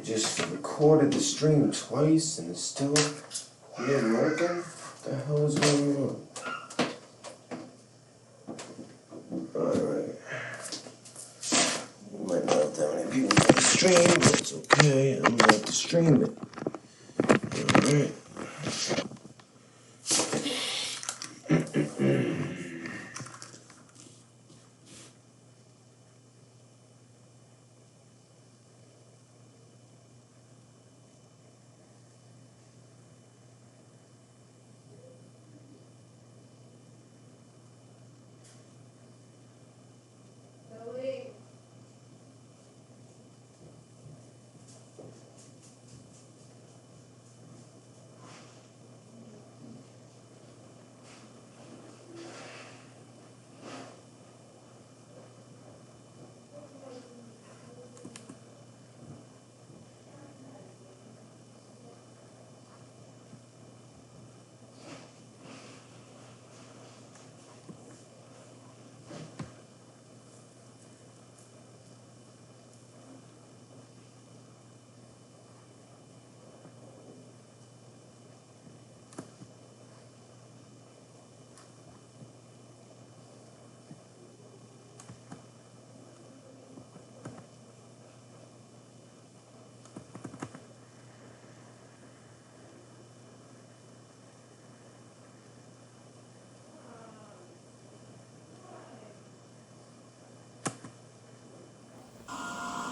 just recorded the stream twice and it's still not working? What the hell is going on? Alright. We might not have that many people for the stream, but it's okay. I'm gonna have to stream it. Alright.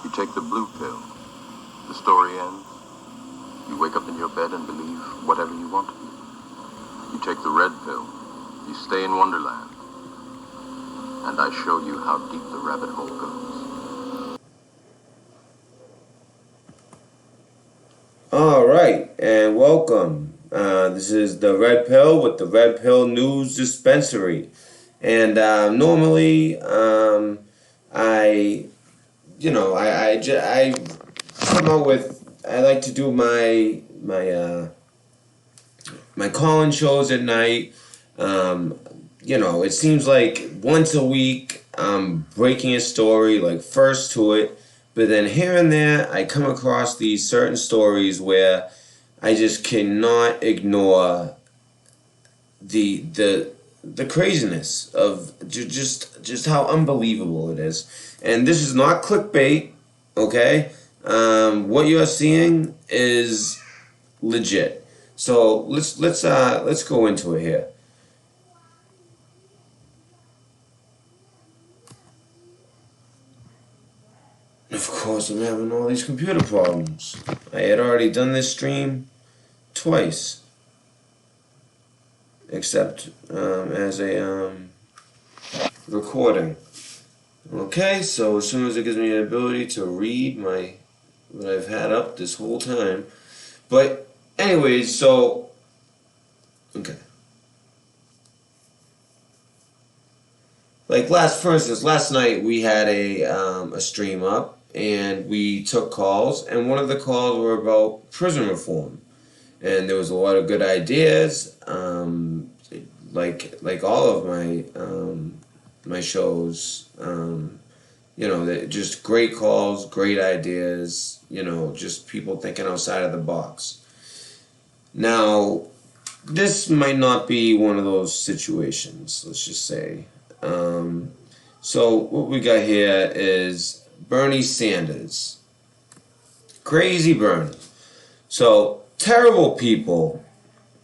You take the blue pill. The story ends. You wake up in your bed and believe whatever you want to be. You take the red pill. You stay in Wonderland. And I show you how deep the rabbit hole goes. Alright, and welcome. This is the Red Pill with the Red Pill News Dispensary. And normally, I come out with, I like to do my call-in shows at night. It seems like once a week I'm breaking a story, like first to it, but then here and there I come across these certain stories where I just cannot ignore the craziness of just how unbelievable it is. And this is not clickbait, okay? What you're seeing is legit. So let's go into it here. Of course, I'm having all these computer problems. I had already done this stream twice, except as a recording. Okay, so as soon as it gives me the ability to read what I've had up this whole time. But anyways, so okay. Like for instance, last night we had a stream up and we took calls, and one of the calls were about prison reform. And there was a lot of good ideas, like all of my shows, just great calls, great ideas, just people thinking outside of the box. Now, this might not be one of those situations, let's just say. So what we got here is Bernie Sanders. Crazy Bernie. So, terrible people,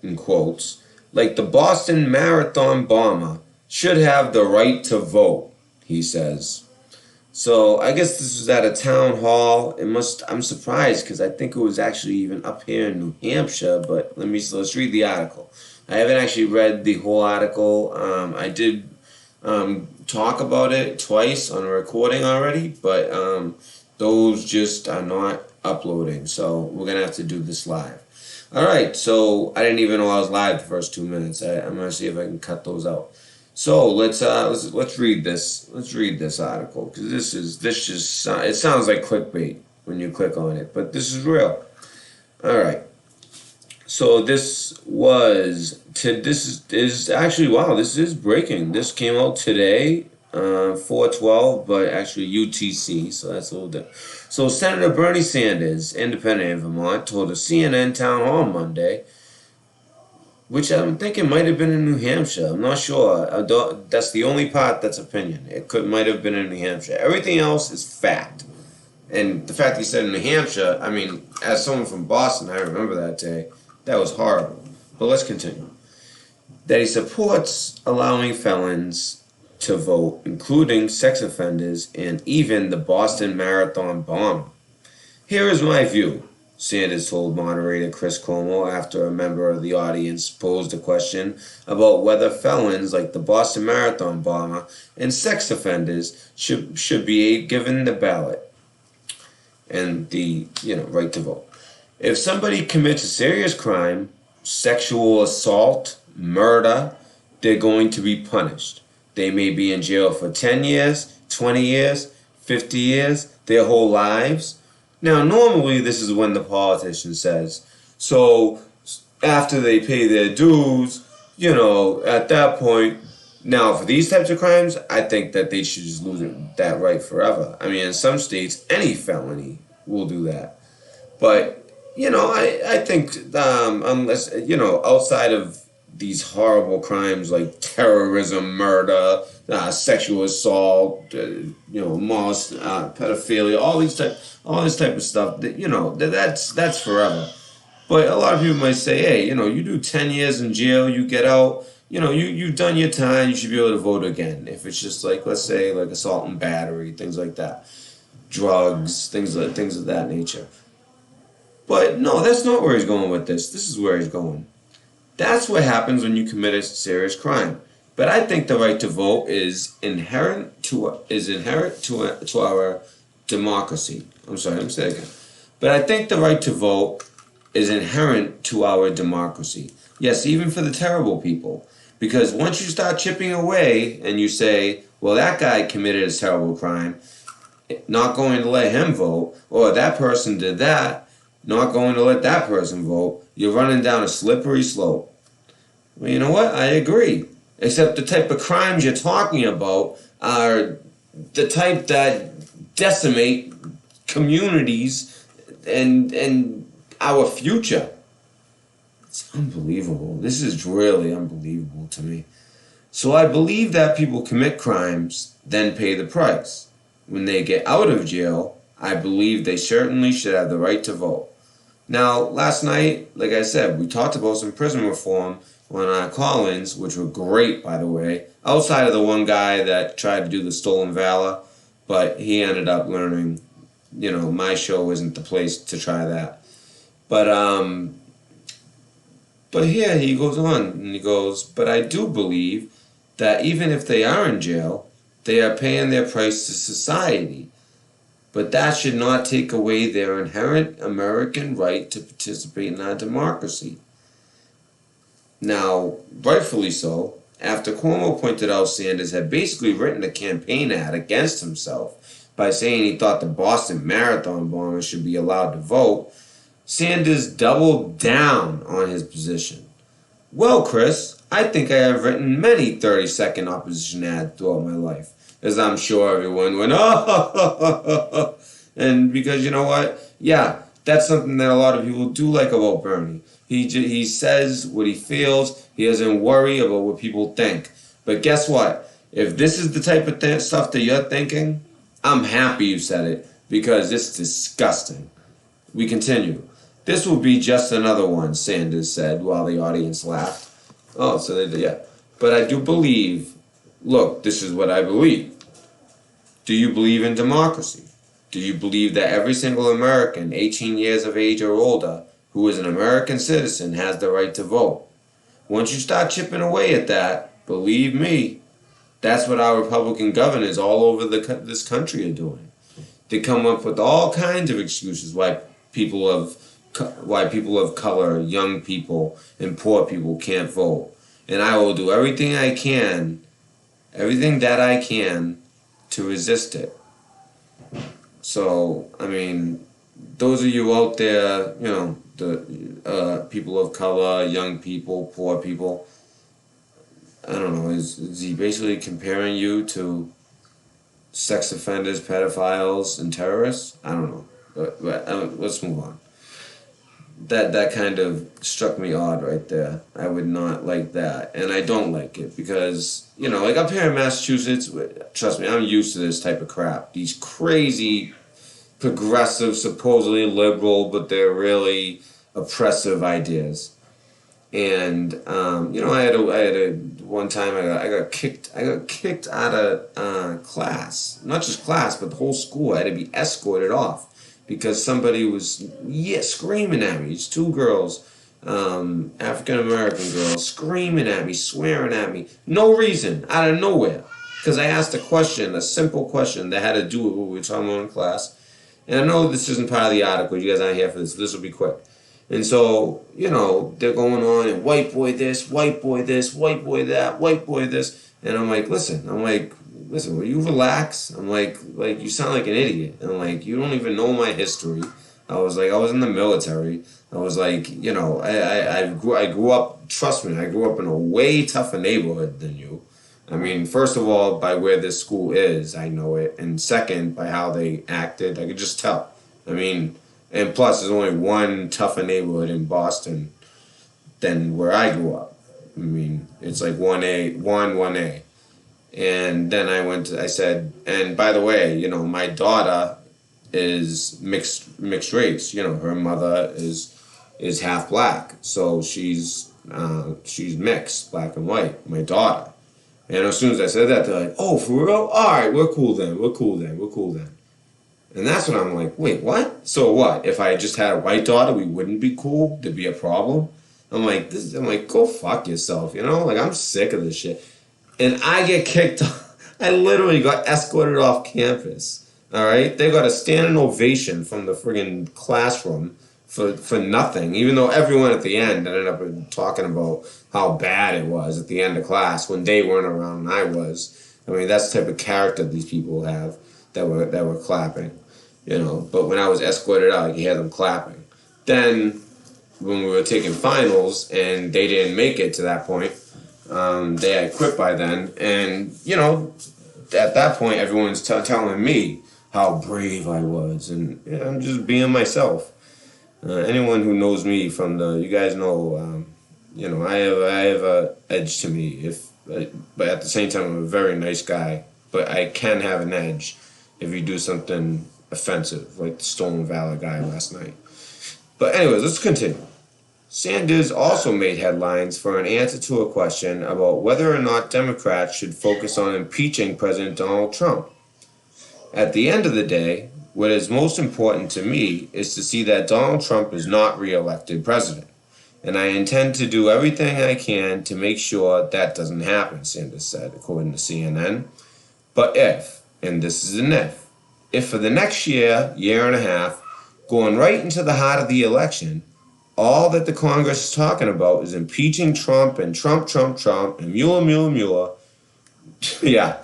in quotes, like the Boston Marathon bomber, should have the right to vote, he says. So I guess this was at a town hall. I'm surprised because I think it was actually even up here in New Hampshire, but let's read the article. I haven't actually read the whole article. I did talk about it twice on a recording already, but those just are not uploading, so we're gonna have to do this live. Alright, so I didn't even know I was live the first 2 minutes. I'm gonna see if I can cut those out. So let's read this. Let's read this article, because it sounds like clickbait when you click on it, but this is real. Alright. So this is actually, wow, this is breaking. This came out today, 412, but actually UTC, so that's a little different. So Senator Bernie Sanders, independent in Vermont, told a CNN town hall Monday, which I'm thinking might have been in New Hampshire. I'm not sure. That's the only part that's opinion. Might have been in New Hampshire. Everything else is fact. And the fact he said in New Hampshire, I mean, as someone from Boston, I remember that day. That was horrible. But let's continue. That he supports allowing felons to vote, including sex offenders and even the Boston Marathon bomber. Here is my view, Sanders told moderator Chris Cuomo after a member of the audience posed a question about whether felons like the Boston Marathon bomber and sex offenders should be given the ballot and the right to vote. If somebody commits a serious crime, sexual assault, murder, they're going to be punished. They may be in jail for 10 years, 20 years, 50 years, their whole lives. Now, normally this is when the politician says, so after they pay their dues, at that point, now for these types of crimes, I think that they should just lose that right forever. I mean, in some states, any felony will do that. But, I think unless, outside of these horrible crimes like terrorism, murder, sexual assault, molest, pedophilia, all this type of stuff. That's forever. But a lot of people might say, hey, you do 10 years in jail, you get out, you've done your time, you should be able to vote again. If it's just like, let's say, like assault and battery, things like that, drugs, things of that nature. But no, that's not where he's going with this. This is where he's going. That's what happens when you commit a serious crime. But I think the right to vote is inherent to our democracy. I'm sorry, let me say it again. But I think the right to vote is inherent to our democracy. Yes, even for the terrible people. Because once you start chipping away and you say, well, that guy committed a terrible crime, not going to let him vote, or that person did that, not going to let that person vote, you're running down a slippery slope. Well, you know what? I agree. Except the type of crimes you're talking about are the type that decimate communities and our future. It's unbelievable. This is really unbelievable to me. So I believe that people commit crimes, then pay the price. When they get out of jail, I believe they certainly should have the right to vote. Now, last night, like I said, we talked about some prison reform on call-ins, which were great, by the way. Outside of the one guy that tried to do the stolen valor, but he ended up learning, my show isn't the place to try that. But here he goes on, and he goes, but I do believe that even if they are in jail, they are paying their price to society. But that should not take away their inherent American right to participate in our democracy. Now, rightfully so, after Cuomo pointed out Sanders had basically written a campaign ad against himself by saying he thought the Boston Marathon bomber should be allowed to vote, Sanders doubled down on his position. Well, Chris, I think I have written many 30-second opposition ads throughout my life. As I'm sure everyone went, oh, and because you know what? Yeah, that's something that a lot of people do like about Bernie. He says what he feels. He doesn't worry about what people think. But guess what? If this is the type of stuff that you're thinking, I'm happy you said it because it's disgusting. We continue. This will be just another one, Sanders said while the audience laughed. Oh, so they did, yeah. But I do believe, look, this is what I believe. Do you believe in democracy? Do you believe that every single American 18 years of age or older who is an American citizen has the right to vote? Once you start chipping away at that, believe me, that's what our Republican governors all over this country are doing. They come up with all kinds of excuses why people of color, young people, and poor people can't vote. And I will do everything that I can to resist it. So, I mean, those of you out there, the people of color, young people, poor people, I don't know, is he basically comparing you to sex offenders, pedophiles, and terrorists. I don't know, but let's move on. That kind of struck me odd right there. I would not like that, and I don't like it because like up here in Massachusetts, trust me, I'm used to this type of crap. These crazy progressive, supposedly liberal, but they're really oppressive ideas. And I had a one time I got kicked out of class, not just class, but the whole school. I had to be escorted off because somebody was screaming at me. These two girls, African American girls, screaming at me, swearing at me, no reason, out of nowhere, because I asked a simple question that had to do with what we were talking about in class. And I know this isn't part of the article. You guys aren't here for this. This will be quick. And so, they're going on and white boy this, white boy this, white boy that, white boy this. And I'm like, listen, will you relax? I'm like, you sound like an idiot. And I'm like, you don't even know my history. I was in the military. I was like, I grew up, trust me, I grew up in a way tougher neighborhood than you. I mean, first of all, by where this school is, I know it. And second, by how they acted, I could just tell. I mean, and plus, there's only one tougher neighborhood in Boston than where I grew up. I mean, it's like 1A. And then I said, and by the way, my daughter is mixed race. Her mother is half black. So she's mixed, black and white, my daughter. And as soon as I said that, they're like, oh, for real? All right, we're cool then. And that's when I'm like, wait, what? So what? If I just had a white daughter, we wouldn't be cool? There'd be a problem? I'm like, go fuck yourself, I'm sick of this shit. And I get kicked off. I literally got escorted off campus. All right? They got a standing ovation from the friggin' classroom for nothing, even though everyone at the end ended up talking about how bad it was at the end of class when they weren't around and I was. I mean, that's the type of character these people have that were clapping, But when I was escorted out, you hear them clapping. Then, when we were taking finals and they didn't make it to that point, they had quit by then. And, at that point, everyone's telling me how brave I was. And I'm just being myself. Anyone who knows me you guys know, I have a edge to me. But at the same time, I'm a very nice guy. But I can have an edge if you do something offensive, like the Stolen Valor guy last night. But anyways, let's continue. Sanders also made headlines for an answer to a question about whether or not Democrats should focus on impeaching President Donald Trump. At the end of the day, what is most important to me is to see that Donald Trump is not reelected president. And I intend to do everything I can to make sure that doesn't happen, Sanders said, according to CNN. But if, and this is an if for the next year and a half, going right into the heart of the election, all that the Congress is talking about is impeaching Trump and Trump and Mueller, yeah,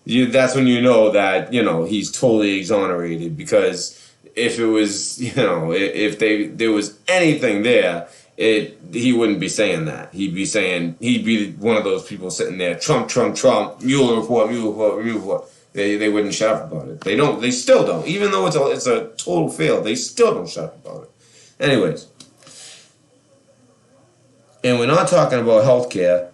that's when you know that, he's totally exonerated, because if it was, if there was anything there, he wouldn't be saying that. He'd be one of those people sitting there, Trump, Mueller report. They wouldn't shut up about it. They still don't. Even though it's a total fail, they still don't shut up about it. Anyways. And we're not talking about healthcare.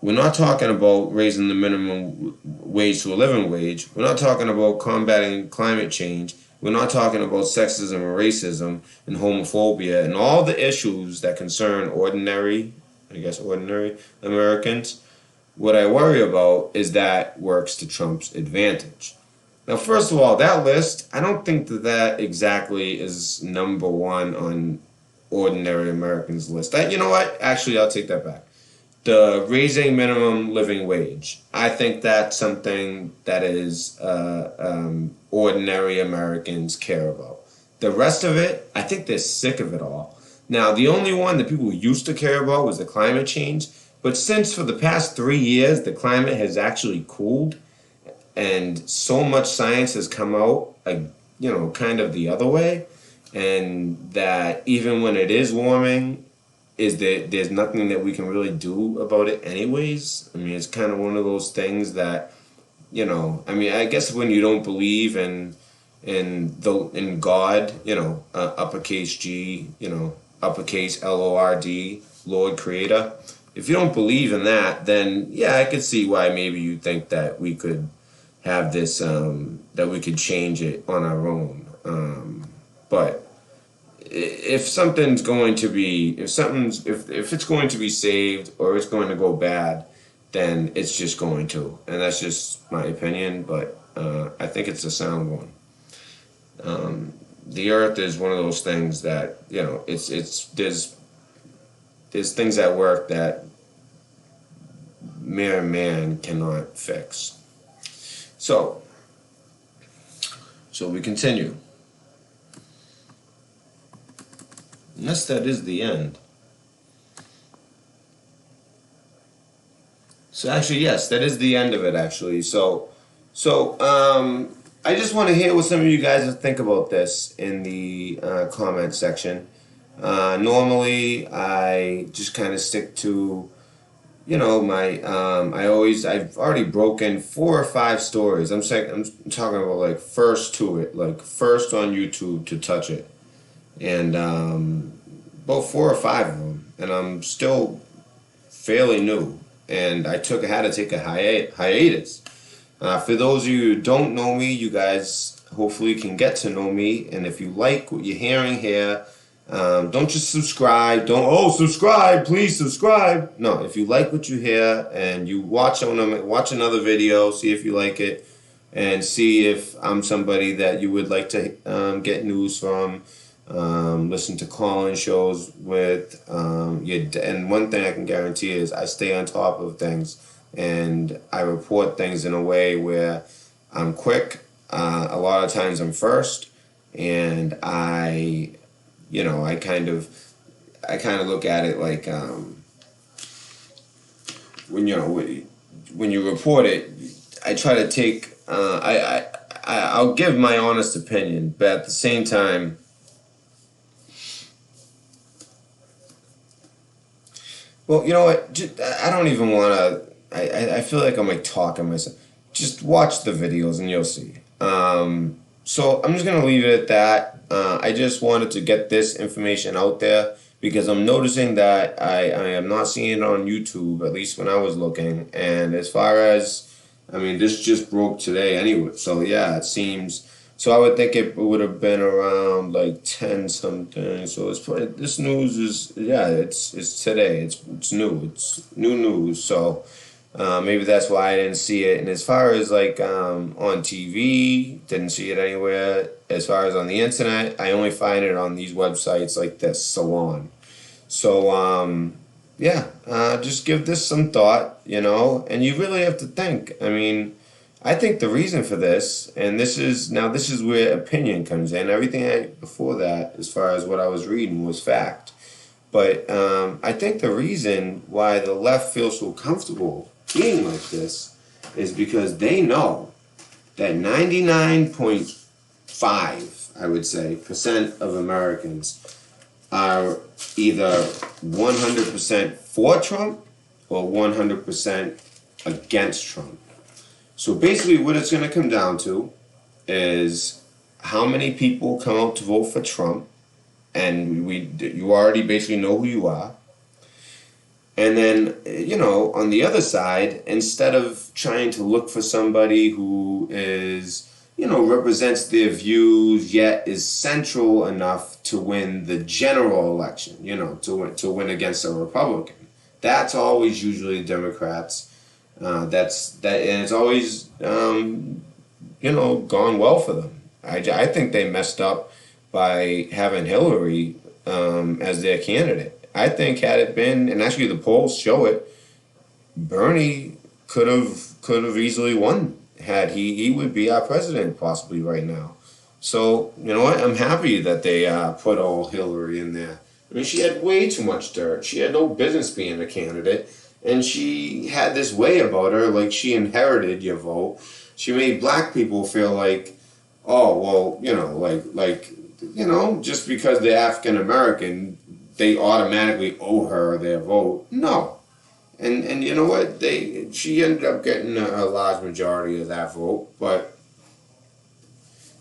We're not talking about raising the minimum wage to a living wage. We're not talking about combating climate change. We're not talking about sexism and racism and homophobia and all the issues that concern ordinary Americans. What I worry about is that works to Trump's advantage. Now, first of all, that list, I don't think that exactly is number one on ordinary Americans' list. You know what? Actually, I'll take that back. The raising minimum living wage. I think that's something that is ordinary Americans care about. The rest of it, I think they're sick of it all. Now, the only one that people used to care about was the climate change. But since for the past 3 years, the climate has actually cooled, and so much science has come out, kind of the other way, and that even when it is warming, there's nothing that we can really do about it anyways. I mean, it's kind of one of those things that you know, I mean, I guess when you don't believe in God, you know, uppercase G, you know, uppercase Lord, Lord Creator. If you don't believe in that, then yeah, I could see why maybe you think that we could have this, that we could change it on our own. But if something's going to be, if it's going to be saved or it's going to go bad, then it's just going to, and that's just my opinion. But I think it's a sound one. The earth is one of those things that, you know, it's there's things at work that mere man cannot fix. So we continue. Unless that is the end. So actually, yes, that is the end of it. Actually, I just want to hear what some of you guys think about this in the comment section. Normally, I just kind of stick to, you know, my I've already broken 4 or 5 stories. I'm talking about like first to it, like first on YouTube to touch it, and about 4 or 5 of them, and I'm still fairly new, and I had to take a hiatus. For those of you who don't know me, you guys hopefully can get to know me, and if you like what you're hearing here, don't just subscribe. Subscribe, please subscribe. No, if you like what you hear and you watch another video, see if you like it, and see if I'm somebody that you would like to get news from. Listen to call-in shows with. And one thing I can guarantee is I stay on top of things, and I report things in a way where I'm quick. A lot of times I'm first, and I kind of look at it like when you report it, I try to take I'll give my honest opinion, but at the same time, well, you know what? I don't even want to. I feel like I'm like talking myself. Just watch the videos and you'll see. So I'm just gonna leave it at that. I just wanted to get this information out there because I'm noticing that I am not seeing it on YouTube, at least when I was looking. And as far as, I mean, this just broke today anyway. So yeah, it seems. So I would think it would have been around like 10 something. So this news is, yeah, it's today. It's new. It's new news. So maybe that's why I didn't see it. And as far as like on TV, didn't see it anywhere. As far as on the internet, I only find it on these websites like this, Salon. So yeah, just give this some thought, you know, and you really have to think. I mean, I think the reason for this, and this is where opinion comes in. Everything before that, as far as what I was reading, was fact. But I think the reason why the left feels so comfortable being like this is because they know that 99.5, I would say, percent of Americans are either 100% for Trump or 100% against Trump. So basically what it's going to come down to is how many people come out to vote for Trump, and you already basically know who you are. And then, you know, on the other side, instead of trying to look for somebody who is, you know, represents their views yet is central enough to win the general election, you know, to win against a Republican. That's always usually Democrats. And it's always, you know, gone well for them. I think they messed up by having Hillary as their candidate. I think had it been, and actually the polls show it, Bernie could have easily won. Had he would be our president possibly right now. So you know what? I'm happy that they put old Hillary in there. I mean, she had way too much dirt. She had no business being a candidate. And she had this way about her, like she inherited your vote. She made black people feel like, oh, well, you know, like you know, just because they're African American, they automatically owe her their vote. No. And you know what? She ended up getting a large majority of that vote, but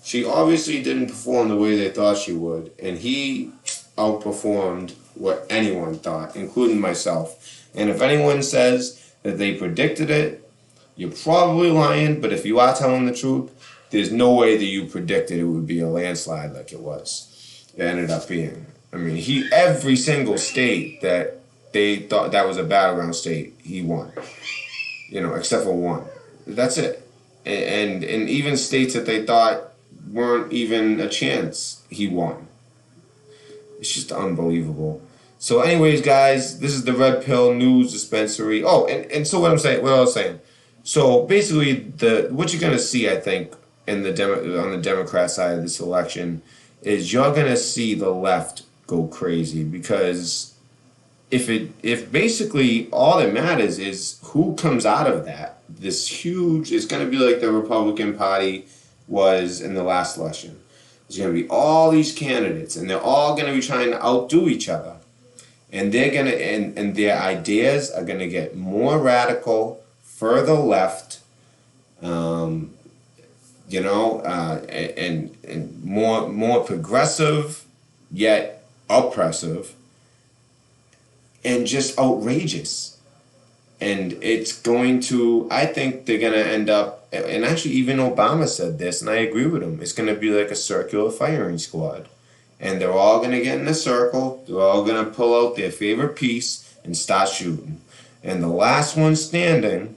she obviously didn't perform the way they thought she would, and he outperformed what anyone thought, including myself. And if anyone says that they predicted it, you're probably lying, but if you are telling the truth, there's no way that you predicted it would be a landslide like it was. It ended up being. I mean, every single state that they thought that was a battleground state, he won. Except for one. That's it. And even states that they thought weren't even a chance, he won. It's just unbelievable. So, anyways, guys, this is the Red Pill News Dispensary. Oh, and so what I was saying. So basically, what you're gonna see, I think, on the Democrat side of this election, is you're gonna see the left go crazy, because if basically all that matters is who comes out of that, it's gonna be like the Republican Party was in the last election. There's gonna be all these candidates, and they're all gonna be trying to outdo each other, and they're gonna and their ideas are gonna get more radical, further left, and more progressive, yet oppressive, and just outrageous. And I think they're going to end up, and actually even Obama said this, and I agree with him, it's going to be like a circular firing squad. And they're all going to get in a circle, they're all going to pull out their favorite piece and start shooting. And the last one standing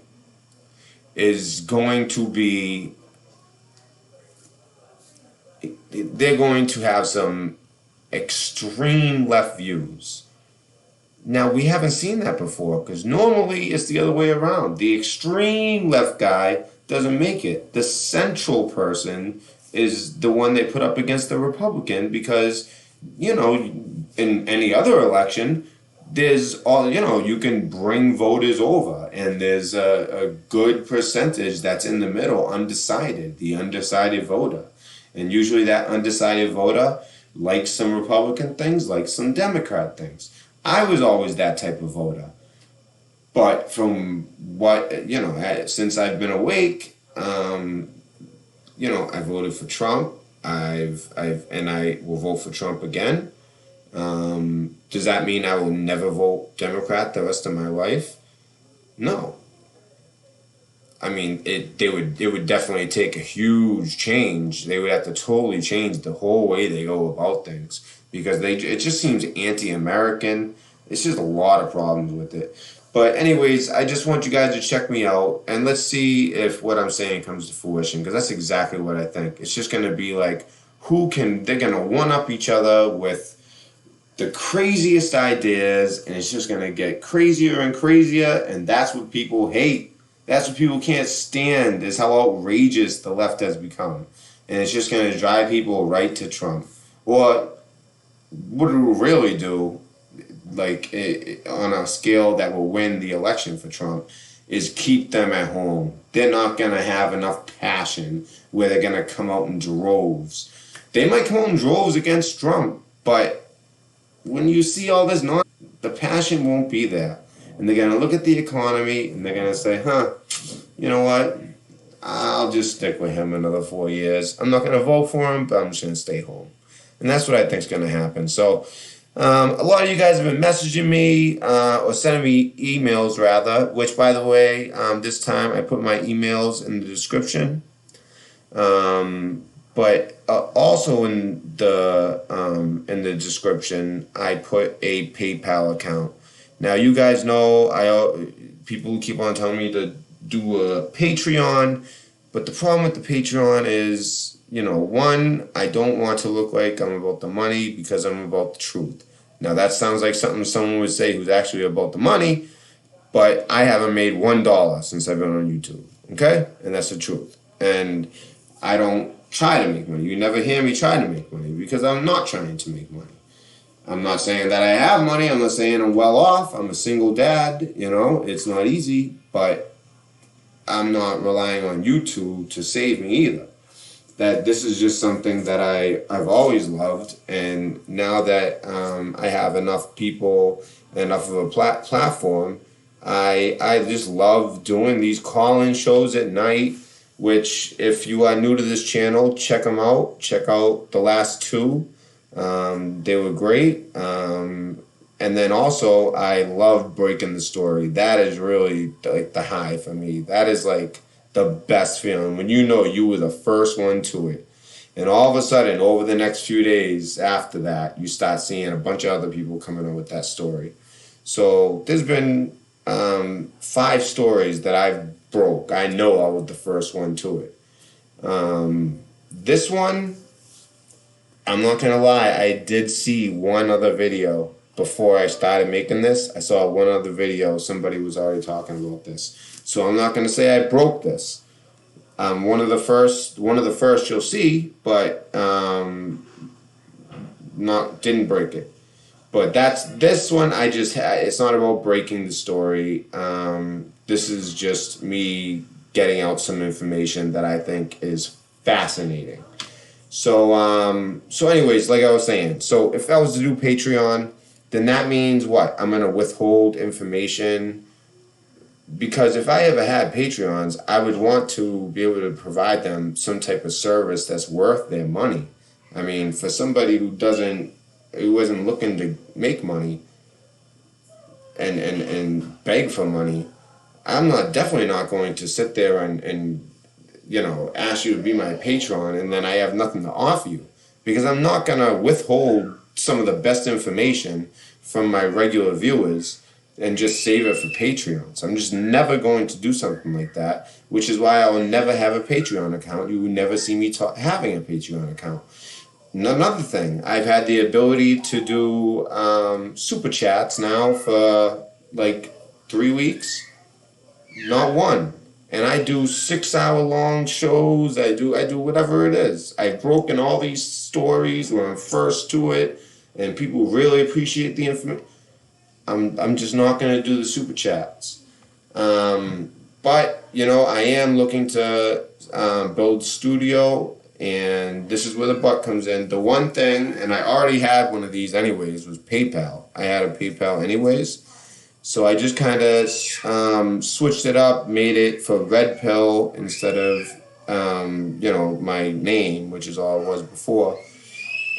is going to be, they're going to have some extreme left views. Now, we haven't seen that before, because normally it's the other way around. The extreme left guy doesn't make it. The central person is the one they put up against the Republican, because, in any other election, there's you can bring voters over, and there's a good percentage that's in the middle, the undecided voter. And usually that undecided voter likes some Republican things, likes some Democrat things. I was always that type of voter. But from what, since I've been awake, I voted for Trump. And I will vote for Trump again. Does that mean I will never vote Democrat the rest of my life? No. I mean, it would definitely take a huge change. They would have to totally change the whole way they go about things, because it just seems anti-American. It's just a lot of problems with it. But anyways, I just want you guys to check me out, and let's see if what I'm saying comes to fruition, because that's exactly what I think. It's just going to be like, they're going to one-up each other with the craziest ideas, and it's just going to get crazier and crazier, and that's what people hate. That's what people can't stand, is how outrageous the left has become. And it's just going to drive people right to Trump. Or what it will really do, like on a scale that will win the election for Trump, is keep them at home. They're not going to have enough passion where they're going to come out in droves. They might come out in droves against Trump, but when you see all this nonsense, the passion won't be there. And they're going to look at the economy, and they're going to say, you know what? I'll just stick with him another 4 years. I'm not going to vote for him, but I'm just going to stay home. And that's what I think is going to happen. So a lot of you guys have been messaging me or sending me emails, rather, which, by the way, this time I put my emails in the description. But also in the description, I put a PayPal account. Now, you guys know people keep on telling me to do a Patreon, but the problem with the Patreon is, one, I don't want to look like I'm about the money, because I'm about the truth. Now, that sounds like something someone would say who's actually about the money, but I haven't made $1 since I've been on YouTube, okay? And that's the truth. And I don't try to make money. You never hear me try to make money, because I'm not trying to make money. I'm not saying that I have money. I'm not saying I'm well off. I'm a single dad. It's not easy, but I'm not relying on YouTube to save me either. That this is just something that I've always loved, and now that I have enough people, enough of a platform, I just love doing these call-in shows at night, which if you are new to this channel, check them out. Check out the last two. They were great. And then also, I love breaking the story. That is really like the high for me. That is like the best feeling when you know you were the first one to it. And all of a sudden, over the next few days after that, you start seeing a bunch of other people coming up with that story. So there's been 5 stories that I've broke. I know I was the first one to it. This one, I'm not gonna lie, I did see one other video before I started making this. I saw one other video, somebody was already talking about this. So I'm not gonna say I broke this. One of the first you'll see, but not didn't break it. But that's this one. It's not about breaking the story. This is just me getting out some information that I think is fascinating. So anyways, like I was saying, so if I was to do Patreon, then that means what? I'm gonna withhold information, because if I ever had Patreons, I would want to be able to provide them some type of service that's worth their money. I mean, for somebody who wasn't looking to make money and beg for money, definitely not going to sit there and ask you to be my patron and then I have nothing to offer you, because I'm not gonna withhold some of the best information from my regular viewers and just save it for Patreons. I'm just never going to do something like that, which is why I will never have a Patreon account. You will never see me having a Patreon account. Another thing, I've had the ability to do super chats now for like 3 weeks, not one. And I do 6-hour long shows. I do whatever it is. I've broken all these stories when I'm first to it, and people really appreciate the information. I'm just not going to do the super chats. But I am looking to build studio. And this is where the butt comes in. The one thing, and I already had one of these anyways, was PayPal. I had a PayPal anyways. So I just kind of switched it up, made it for Red Pill instead of, my name, which is all it was before.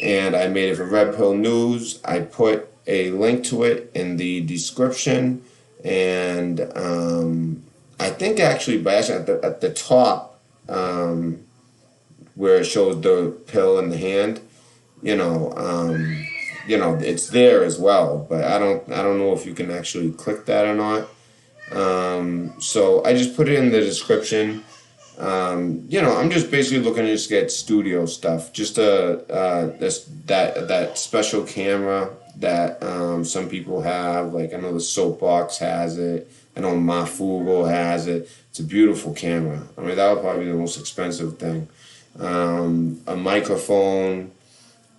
And I made it for Red Pill News. I put a link to it in the description. And I think actually, by accident, at the top, where it shows the pill in the hand, it's there as well, but I don't know if you can actually click that or not. So I just put it in the description. I'm just basically looking to just get studio stuff, just that special camera that some people have. Like I know the Soapbox has it. I know Mafugo has it. It's a beautiful camera. I mean, that would probably be the most expensive thing. A microphone.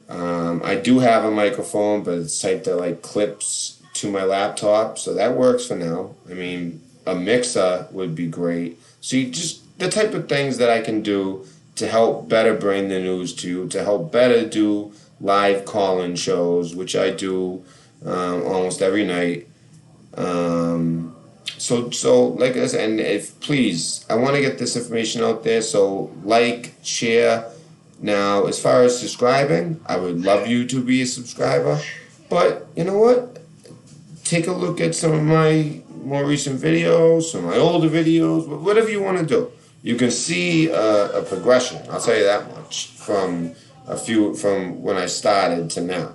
I do have a microphone, but it's type that like clips to my laptop, so that works for now. I mean, a mixer would be great. So just the type of things that I can do to help better bring the news to you, to help better do live call-in shows, which I do almost every night. So like I said, and if please, I want to get this information out there. So like, share. Now, as far as subscribing, I would love you to be a subscriber. But you know what? Take a look at some of my more recent videos, some of my older videos, whatever you want to do. You can see a progression. I'll tell you that much from when I started to now.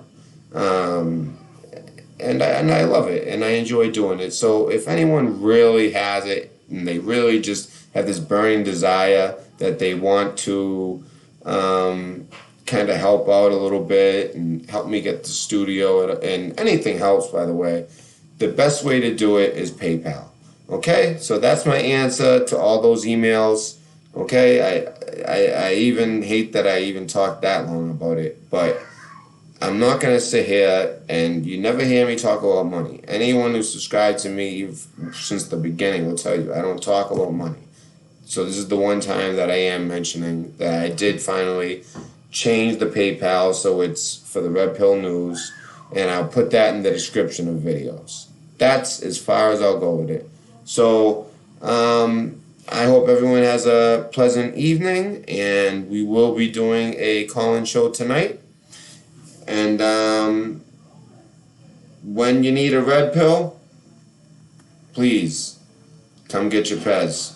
And I love it, and I enjoy doing it. So if anyone really has it, and they really just have this burning desire that they want to kind of help out a little bit and help me get the studio, and anything helps, by the way, the best way to do it is PayPal. Okay? So that's my answer to all those emails. Okay? I even hate that I even talked that long about it, but I'm not going to sit here, and you never hear me talk about money. Anyone who's subscribed to me since the beginning will tell you I don't talk about money. So this is the one time that I am mentioning that I did finally change the PayPal so it's for the Red Pill News, and I'll put that in the description of videos. That's as far as I'll go with it. So, I hope everyone has a pleasant evening, and we will be doing a call-in show tonight. And when you need a red pill, please come get your Pez.